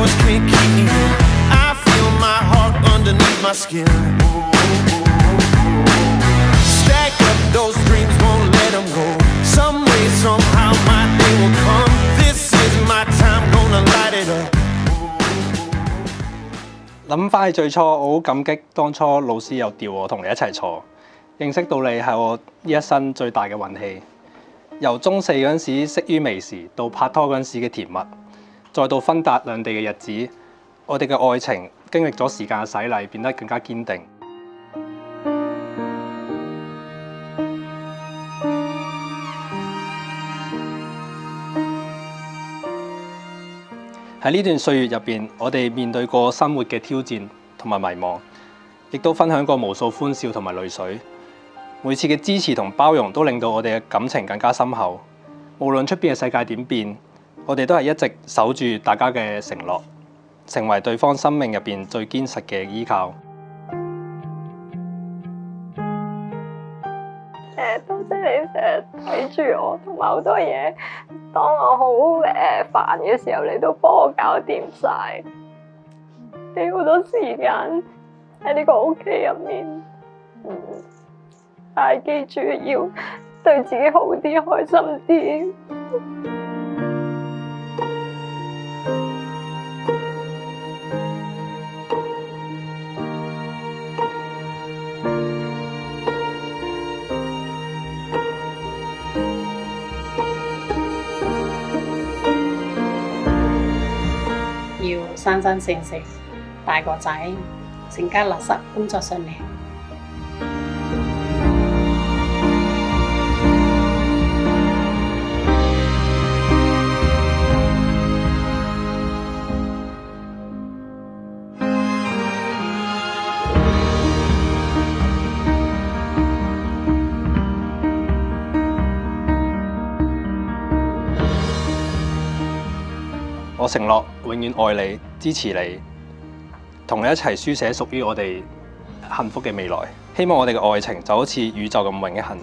hours can't keep me in. I feel my heart underneath my skin. Stack up those dreams, won't let them go. Some way, somehow my day will come. This is my time, gonna light it up. 諗翻起最初，我好感激當初老師有調我同你一齊坐，認識到你係我呢一生最大嘅運氣。由中四嗰陣時識於微時，到拍拖嗰陣時嘅甜蜜，再到分隔兩地嘅日子，我哋嘅愛情經歷咗時間嘅洗禮，變得更加堅定。喺呢段歲月入邊，我哋面對過生活嘅挑戰同埋迷茫，亦都分享過無數歡笑同埋淚水。每次嘅支持同包容都令到我哋嘅感情更加深厚。無論出邊嘅世界點變，我哋都係一直守住大家嘅承諾，成為對方生命入邊最堅實嘅依靠。多謝你成日睇住我，同埋好多嘢，當我好煩嘅時候，你都幫我搞掂晒，俾好多時間喺呢個屋企入面。但係記住要對自己好啲，開心啲。要生生性性，大個仔，成家立室，工作順利。我承諾永遠愛你、支持你，同你一齊書寫屬於我哋幸福嘅未來。希望我哋嘅愛情就好似宇宙咁永恆、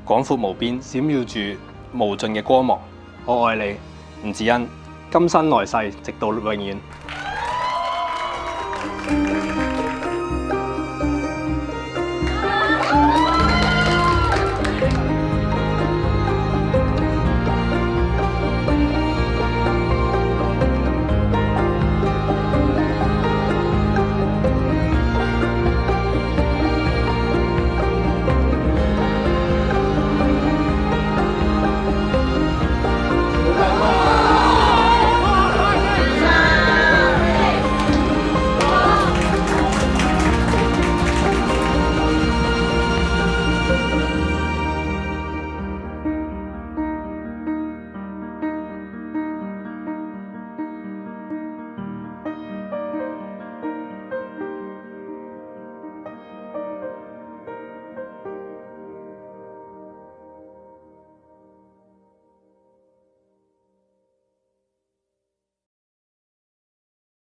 廣闊無邊，閃耀住無盡嘅光芒。我愛你，吳智恩，今生來世，直到永遠。